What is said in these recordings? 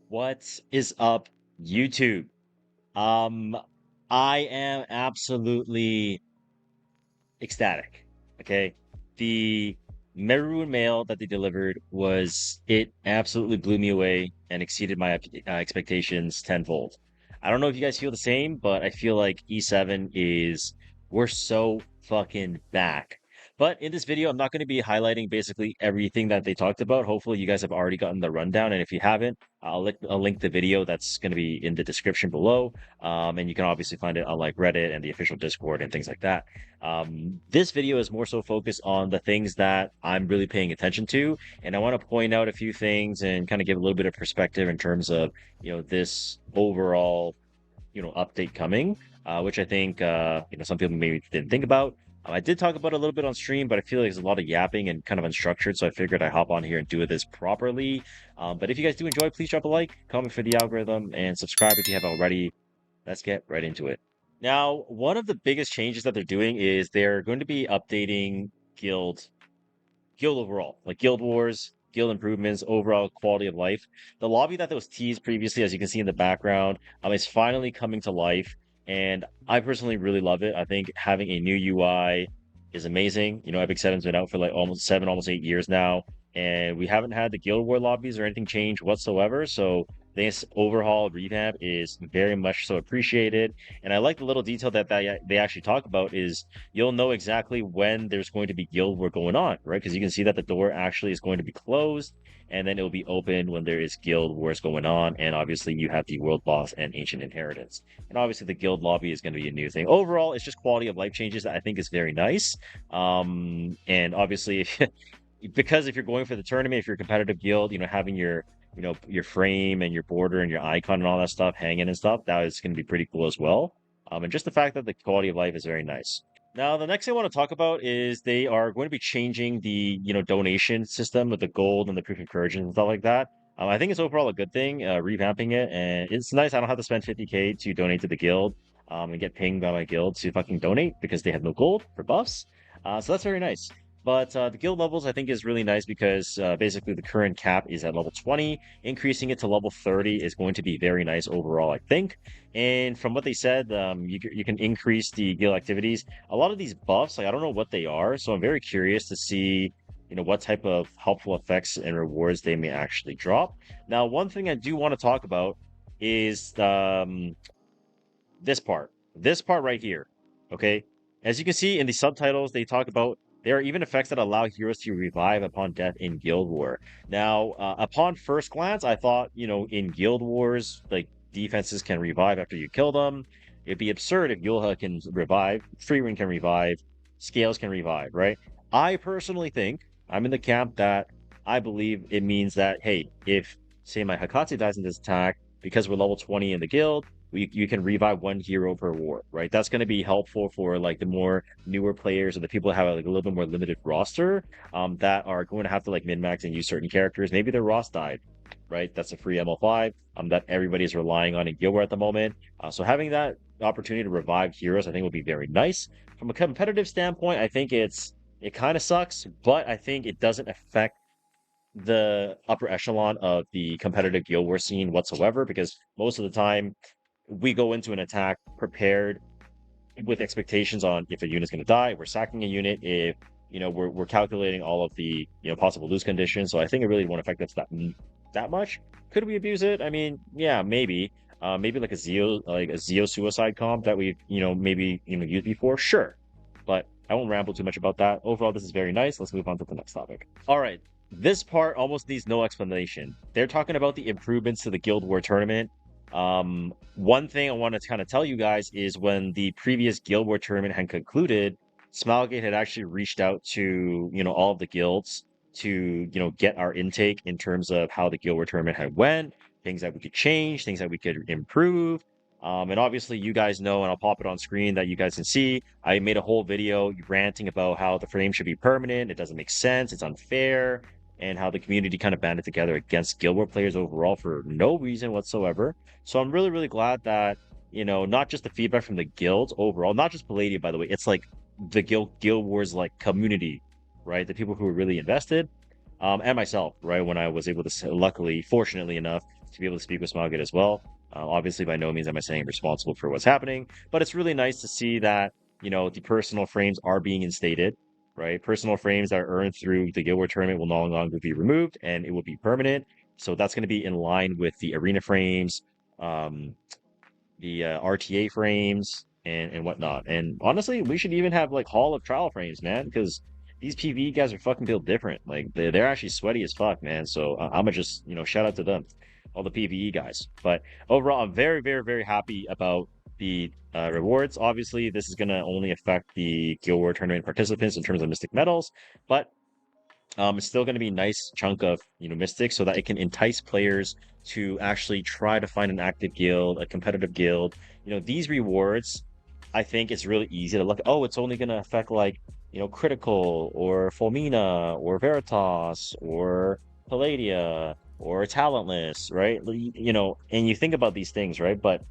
What is up, YouTube? Um, I am absolutely ecstatic. Okay. The maroon mail that they delivered it absolutely blew me away and exceeded my expectations tenfold. I don't know if you guys feel the same, but I feel like E7 we're so fucking back. But in this video, I'm not going to be highlighting basically everything that they talked about. Hopefully, you guys have already gotten the rundown. And if you haven't, I'll link the video that's going to be in the description below. And you can obviously find it on like Reddit and the official Discord and things like that. This video is more so focused on the things that I'm really paying attention to, and I want to point out a few things and kind of give a little bit of perspective in terms of, this overall, update coming, which I think, some people maybe didn't think about. I did talk about it a little bit on stream, but I feel like there's a lot of yapping and kind of unstructured, so I figured I'd hop on here and do this properly. But if you guys do enjoy, please drop a like, comment for the algorithm, and subscribe if you haven't already. Let's get right into it. Now, one of the biggest changes that they're doing is they're going to be updating guild guild overall, like guild wars, guild improvements, overall quality of life. The lobby that was teased previously, as you can see in the background, is finally coming to life, and I personally really love it. I think having a new UI is amazing. Epic 7's been out for like almost 7, almost 8 years now, and we haven't had the guild war lobbies or anything change whatsoever. So this overhaul revamp is very much so appreciated, and I like the little detail that they actually talk about is you'll know exactly when there's going to be guild war going on, right? Because you can see that the door actually is going to be closed, and then it'll be open when there is guild wars going on. And obviously, you have the world boss and ancient inheritance, and obviously the guild lobby is going to be a new thing. Overall, it's just quality of life changes that I think is very nice. And obviously, because if you're going for the tournament, if you're a competitive guild, having your frame and your border and your icon and all that stuff hanging and stuff, that is going to be pretty cool as well. And just the fact that the quality of life is very nice. Now, the next thing I want to talk about is they are going to be changing the, donation system with the gold and the proof of courage and stuff like that. I think it's overall a good thing, revamping it, and it's nice. I don't have to spend 50K to donate to the guild, and get pinged by my guild to fucking donate because they have no gold for buffs. So that's very nice. But the guild levels I think is really nice because basically the current cap is at level 20. Increasing it to level 30 is going to be very nice overall, I think. And from what they said, you can increase the guild activities. A lot of these buffs, like I don't know what they are, so I'm very curious to see, what type of helpful effects and rewards they may actually drop. Now, one thing I do want to talk about is this part. This part right here. Okay. As you can see in the subtitles, they talk about there are even effects that allow heroes to revive upon death in Guild War. Now, upon first glance, I thought, in Guild Wars, like defenses can revive after you kill them. It'd be absurd if Yulha can revive, Freewind can revive, Scales can revive, right? I personally think I'm in the camp that I believe it means that, hey, if, say, my Hakatsu dies in this attack, because we're level 20 in the guild, you can revive one hero per war, right? That's going to be helpful for like the more newer players or the people that have like a little bit more limited roster, that are going to have to like min-max and use certain characters. Maybe their Ross died, right? That's a free ML5 that everybody is relying on in Guild War at the moment. So having that opportunity to revive heroes, I think, would be very nice. From a competitive standpoint, I think it kind of sucks, but I think it doesn't affect the upper echelon of the competitive Guild War scene whatsoever, because most of the time we go into an attack prepared with expectations on if a unit's going to die, we're sacking a unit, if we're calculating all of the possible lose conditions. So I think it really won't affect us that much. Could we abuse it? I mean, yeah, maybe. Maybe like a Zeo suicide comp that we've maybe used before, sure. But I won't ramble too much about that. Overall, this is very nice. Let's move on to the next topic. All right. This part almost needs no explanation. They're talking about the improvements to the Guild War tournament. One thing I want to kind of tell you guys is when the previous Guild War tournament had concluded, Smilegate had actually reached out to, all of the guilds to, get our intake in terms of how the Guild War tournament had went, things that we could change, things that we could improve. And obviously you guys know, and I'll pop it on screen that you guys can see, I made a whole video ranting about how the frame should be permanent. It doesn't make sense. It's unfair, and how the community kind of banded together against Guild War players overall for no reason whatsoever. So I'm really, really glad that, not just the feedback from the guilds overall, not just Palladia, by the way, it's like the Guild Wars like community, right? The people who were really invested, and myself, right? When I was able to, luckily, fortunately enough, to be able to speak with Smilegate as well. Obviously, by no means am I saying I'm responsible for what's happening, but it's really nice to see that, the personal frames are being instated, right? Personal frames that are earned through the Guild War tournament will no longer be removed and it will be permanent. So that's going to be in line with the arena frames, um, the RTA frames and whatnot. And honestly, we should even have like Hall of Trial frames, man, because these PvE guys are fucking built different. Like they're actually sweaty as fuck, man. So I'm gonna just shout out to them, all the PvE guys. But overall, I'm very very very happy about the rewards. Obviously, this is gonna only affect the Guild War tournament participants in terms of Mystic medals, but it's still going to be a nice chunk of Mystic so that it can entice players to actually try to find an active guild, a competitive guild. These rewards, I think it's really easy to look. Oh, it's only going to affect like Critical or Fulmina or Veritas or Palladia or Talentless, right? And you think about these things, right? But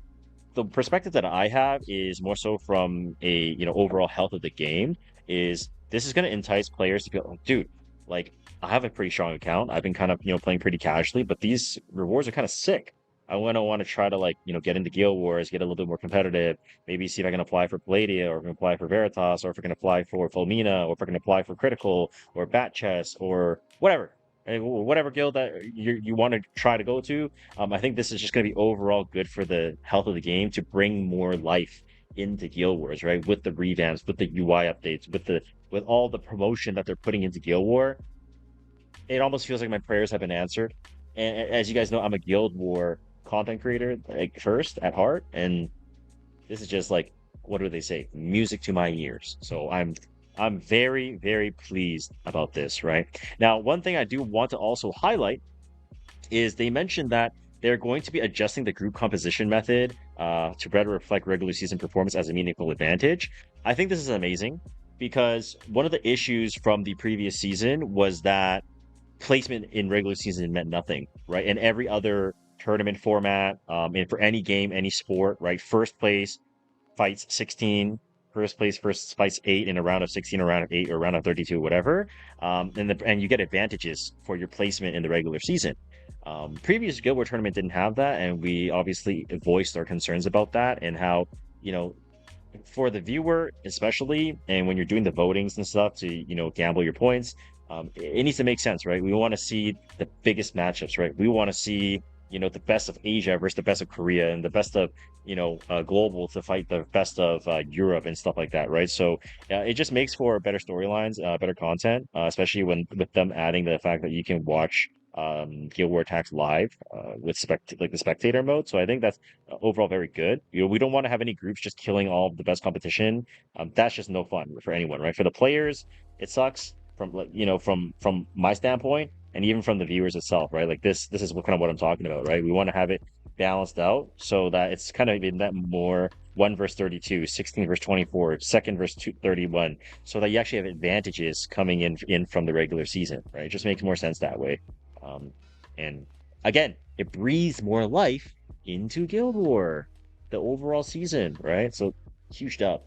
the perspective that I have is more so from a overall health of the game. Is this is going to entice players to go, oh, dude, like I have a pretty strong account. I've been kind of playing pretty casually, but these rewards are kind of sick. I want to try to like get into Guild Wars, get a little bit more competitive. Maybe see if I can apply for Palladia, or if I can apply for Veritas, or if I can apply for Fulmina, or if I can apply for Critical or Bat Chess or whatever. Whatever guild that you want to try to go to, I think this is just going to be overall good for the health of the game to bring more life into Guild Wars, right? With the revamps, with the UI updates, with all the promotion that they're putting into Guild War, it almost feels like my prayers have been answered. And as you guys know, I'm a Guild War content creator, like first at heart, and this is just like, what do they say? Music to my ears. So I'm very very pleased about this, right? Now, one thing I do want to also highlight is they mentioned that they're going to be adjusting the group composition method to better reflect regular season performance as a meaningful advantage. I think this is amazing because one of the issues from the previous season was that placement in regular season meant nothing, right? And every other tournament format, and for any game, any sport, right? First place fights 16, first place first fights 8 in a round of 16, a round of 8, or a round of 32, whatever. And you get advantages for your placement in the regular season. Previous Guild War tournament didn't have that, and we obviously voiced our concerns about that and how, you know, for the viewer especially, and when you're doing the votings and stuff to gamble your points, it needs to make sense, right? We want to see the biggest matchups, right? We want to see the best of Asia versus the best of Korea and the best of global to fight the best of Europe and stuff like that, right? So it just makes for better storylines, better content, especially when with them adding the fact that you can watch Guild War attacks live with the spectator mode. So I think that's overall very good. We don't want to have any groups just killing all of the best competition. That's just no fun for anyone, right? For the players, it sucks from from my standpoint, and even from the viewers itself, right? Like this is what I'm talking about, right? We want to have it balanced out so that it's kind of in that more 1 versus 32, 16 versus 24, second versus 31, so that you actually have advantages coming in from the regular season, right? It just makes more sense that way. Um, and again, it breathes more life into Guild War, the overall season, right? So huge up.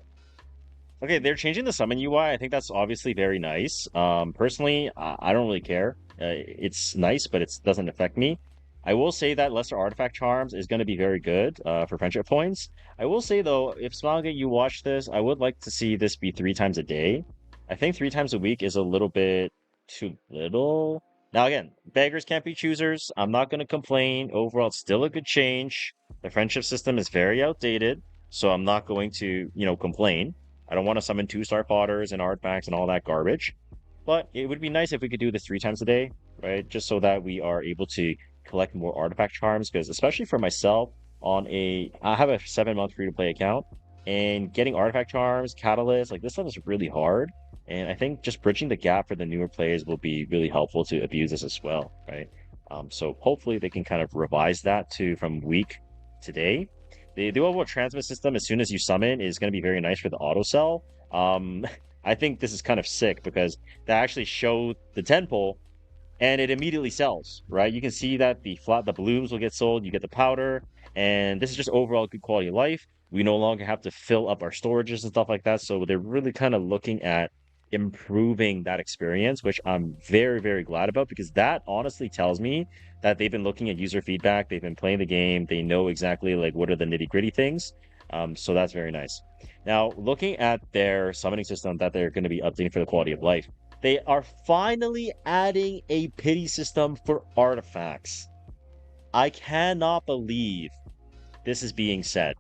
Okay, they're changing the summon UI. I think that's obviously very nice. Personally, I don't really care. It's nice, but it doesn't affect me. I will say that Lesser Artifact Charms is going to be very good for friendship points. I will say though, if Smilegate, you watch this, I would like to see this be 3 times a day. I think 3 times a week is a little bit too little. Now again, beggars can't be choosers. I'm not going to complain. Overall, it's still a good change. The friendship system is very outdated, so I'm not going to, complain. I don't want to summon 2-star potters and artifacts and all that garbage. But it would be nice if we could do this 3 times a day, right? Just so that we are able to collect more artifact charms. Because especially for myself, I have a 7-month free-to-play account, and getting artifact charms, catalysts, like this stuff is really hard. And I think just bridging the gap for the newer players will be really helpful to abuse this as well, right? So hopefully they can kind of revise that to from week to day. The overall transmit system, as soon as you summon, is going to be very nice for the auto sell. I think this is kind of sick because they actually show the 10 pull and it immediately sells, right? You can see that the blooms will get sold, you get the powder, and this is just overall good quality of life. We no longer have to fill up our storages and stuff like that. So they're really kind of looking at improving that experience, which I'm very, very glad about because that honestly tells me that they've been looking at user feedback, they've been playing the game, they know exactly like what are the nitty-gritty things. So that's very nice. Now, looking at their summoning system that they're going to be updating for the quality of life, they are finally adding a pity system for artifacts. I cannot believe this is being said.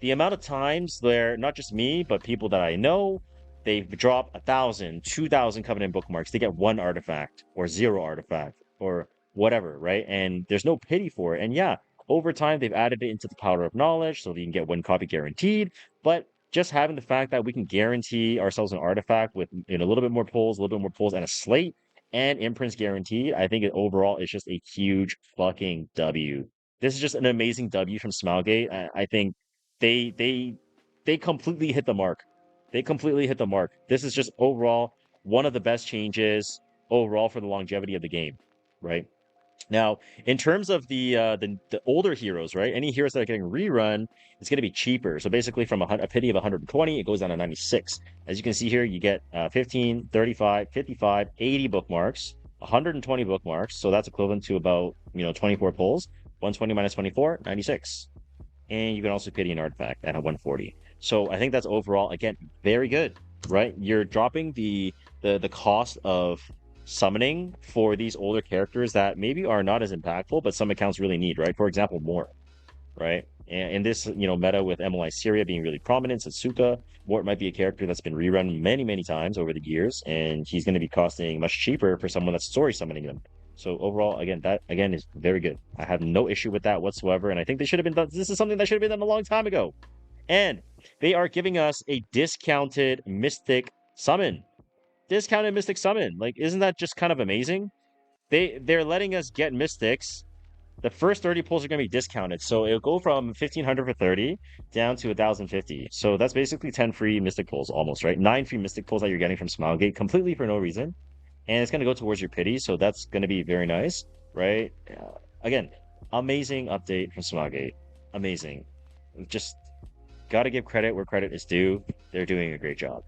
The amount of times where not just me, but people that I know, they drop 1,000, 2,000 Covenant bookmarks. They get one artifact or zero artifact or whatever, right? And there's no pity for it. And yeah, over time they've added it into the power of knowledge so that you can get one copy guaranteed. But just having the fact that we can guarantee ourselves an artifact with a little bit more pulls, a little bit more pulls, and a slate and imprints guaranteed, I think overall it's just a huge fucking W. This is just an amazing W from Smilegate. I think they they they completely hit the mark. They completely hit the mark. This is just overall one of the best changes overall for the longevity of the game, right? Now, in terms of the older heroes, right? Any heroes that are getting rerun, it's going to be cheaper. So basically, from a pity of 120, it goes down to 96. As you can see here, you get 15, 35, 55, 80 bookmarks, 120 bookmarks. So that's equivalent to about 24 pulls. 120 minus 24, 96. And you can also pity an artifact at a 140. So I think that's overall again very good, right? You're dropping the cost of summoning for these older characters that maybe are not as impactful, but some accounts really need, right? For example, Mort, right? And in this, meta with MLI Syria being really prominent, Satsuka, Mort might be a character that's been rerun many, many times over the years, and he's going to be costing much cheaper for someone that's story summoning them. So overall, again, that again is very good. I have no issue with that whatsoever, and I think they should have been done. This is something that should have been done a long time ago. And they are giving us a discounted Mystic Summon. Discounted Mystic Summon. Like, isn't that just kind of amazing? They're letting us get Mystics. The first 30 pulls are going to be discounted. So it'll go from 1,500 for 30 down to 1,050. So that's basically 10 free Mystic pulls almost, right? 9 free Mystic pulls that you're getting from Smilegate completely for no reason. And it's going to go towards your pity. So that's going to be very nice, right? Again, amazing update from Smilegate. Amazing. Just got to give credit where credit is due. They're doing a great job.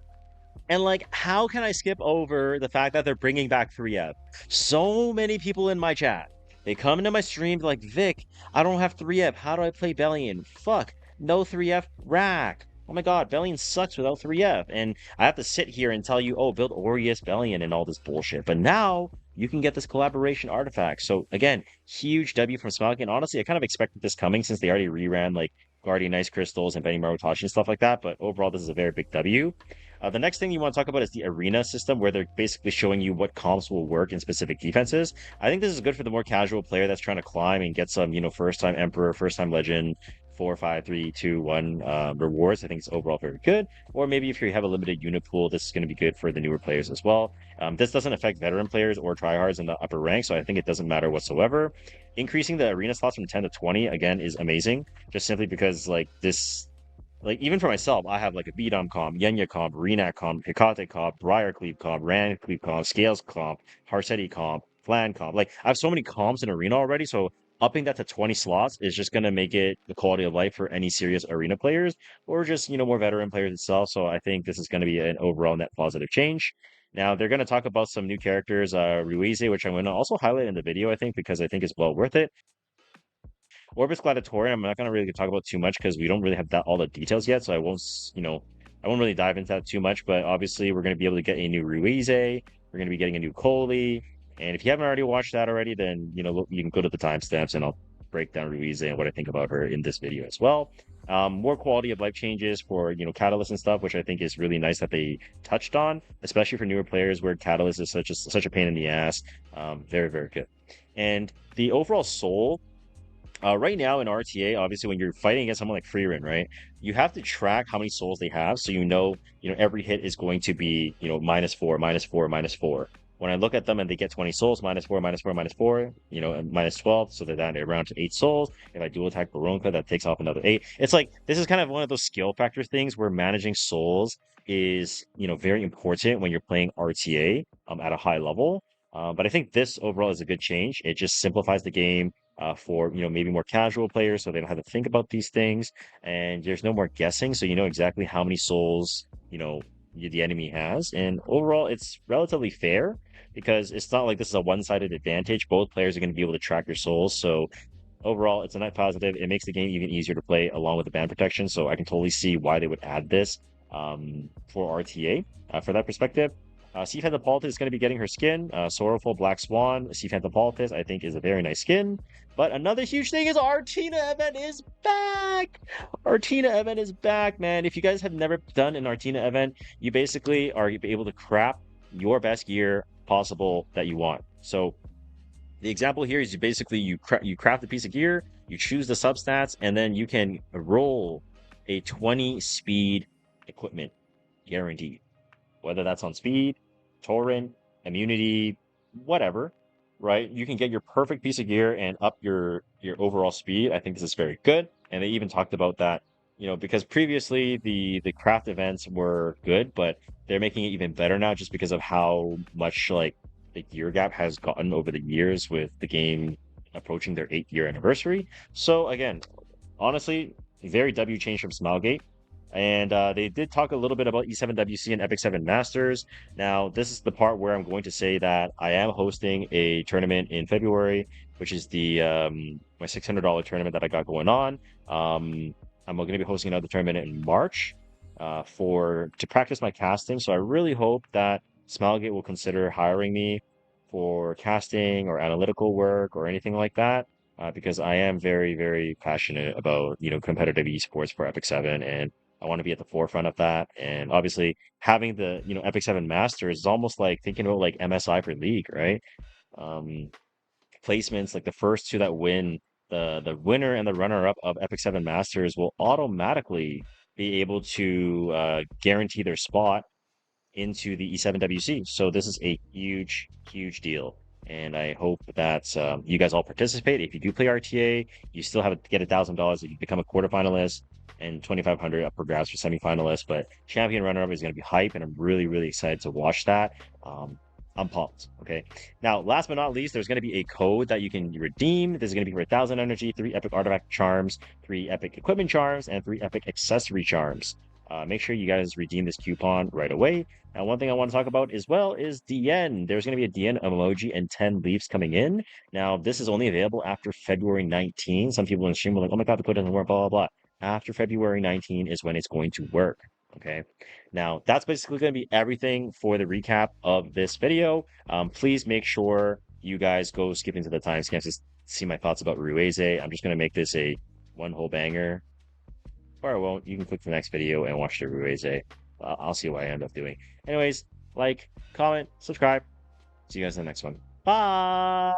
And like, how can I skip over the fact that they're bringing back 3F? So many people in my chat, they come into my stream like, Vic, I don't have 3F. How do I play Bellion? Fuck, no 3F rack. Oh my god, Bellion sucks without 3F. And I have to sit here and tell you, oh, build Aureus Bellion and all this bullshit. But now you can get this collaboration artifact. So again, huge W from Smilegate. And honestly, I kind of expected this coming since they already reran like Guardian Ice Crystals and Benny Marutoshi and stuff like that. But overall, this is a very big W. The next thing you want to talk about is the arena system, where they're basically showing you what comps will work in specific defenses. I think this is good for the more casual player that's trying to climb and get some, first time Emperor, first time Legend, 4, 5, 3, 2, 1 rewards. I think it's overall very good. Or maybe if you have a limited unit pool, this is going to be good for the newer players as well. This doesn't affect veteran players or tryhards in the upper rank, so I think it doesn't matter whatsoever. Increasing the arena slots from 10 to 20 again is amazing, just simply because like this like even for myself, I have like a Beedom comp, Yenya comp, Renak comp, Hecate comp, Briarcleave comp, Rancleave comp, Scales comp, Harseti comp, Flan comp. Like I have so many comps in Arena already, so upping that to 20 slots is just gonna make it the quality of life for any serious arena players or just more veteran players itself. So I think this is gonna be an overall net positive change. Now they're gonna talk about some new characters, Ruize, which I'm gonna also highlight in the video, I think, because I think it's well worth it. Orbis Gladiatorium, I'm not going to really talk about too much because we don't really have all the details yet, so I won't really dive into that too much, but obviously we're going to be able to get a new Ruize, we're going to be getting a new Coley, and if you haven't already watched that already, then, you can go to the timestamps and I'll break down Ruize and what I think about her in this video as well. More quality of life changes for, Catalyst and stuff, which I think is really nice that they touched on, especially for newer players where Catalyst is such a pain in the ass. Very, very good. And the overall soul right now in RTA, obviously, when you're fighting against someone like Freerin, right, you have to track how many souls they have, so every hit is going to be, -4, -4, -4. When I look at them and they get 20 souls, -4, -4, -4, and -12, so they're down to around 8 souls. If I dual attack Baronka, that takes off another 8. It's like this is kind of one of those skill factor things where managing souls is, very important when you're playing RTA at a high level. But I think this overall is a good change. It just simplifies the game for maybe more casual players, so they don't have to think about these things, and there's no more guessing, so you know exactly how many souls the enemy has. And overall, it's relatively fair because it's not like this is a one-sided advantage. Both players are going to be able to track your souls. So overall, it's a net positive. It makes the game even easier to play along with the ban protection. So I can totally see why they would add this for RTA for that perspective. Sea Phantom is going to be getting her skin. Sorrowful Black Swan, Sea Phantom I think is a very nice skin. But another huge thing is Artina event is back. Artina event is back, man. If you guys have never done an Artina event, you basically are able to crap your best gear possible that you want. So the example here is you craft a piece of gear, you choose the substats, and then you can roll a 20 speed equipment guaranteed. Whether that's on speed, torrent, immunity, whatever, right? You can get your perfect piece of gear and up your overall speed. I think this is very good. And they even talked about that, because previously the craft events were good, but they're making it even better now just because of how much like the gear gap has gotten over the years with the game approaching their 8-year anniversary. So again, honestly, very W change from Smilegate. And they did talk a little bit about E7WC and Epic 7 Masters. Now, this is the part where I'm going to say that I am hosting a tournament in February, which is the my $600 tournament that I got going on. I'm going to be hosting another tournament in March to practice my casting. So I really hope that Smilegate will consider hiring me for casting or analytical work or anything like that. Because I am very, very passionate about, competitive esports for Epic 7, and I want to be at the forefront of that. And obviously having the, Epic 7 Masters is almost like thinking about like MSI for League, right? Um, Placements, like the first two that win, the winner and the runner up of Epic 7 Masters will automatically be able to guarantee their spot into the E7WC. So this is a huge, huge deal. And I hope that you guys all participate. If you do play RTA, you still have to get $1,000 if you become a quarterfinalist and 2,500 up for grabs for semifinalists. But champion runner-up is going to be hype, and I'm really, really excited to watch that. I'm pumped. Okay. Now, last but not least, there's going to be a code that you can redeem. This is going to be for 1,000 energy, 3 epic artifact charms, 3 epic equipment charms, and 3 epic accessory charms. Make sure you guys redeem this coupon right away. Now, one thing I want to talk about as well is DN. There's going to be a DN emoji and 10 leaves coming in. Now, this is only available after February 19. Some people in the stream were like, oh my God, the code doesn't work, blah, blah, blah. After February 19 is when it's going to work. Okay. Now, that's basically going to be everything for the recap of this video. Please make sure you guys go skip into the timestamps to see my thoughts about Ruize. I'm just going to make this a one whole banger. Or I won't. You can click the next video and watch the Ruize. I'll see what I end up doing. Anyways, like, comment, subscribe. See you guys in the next one. Bye!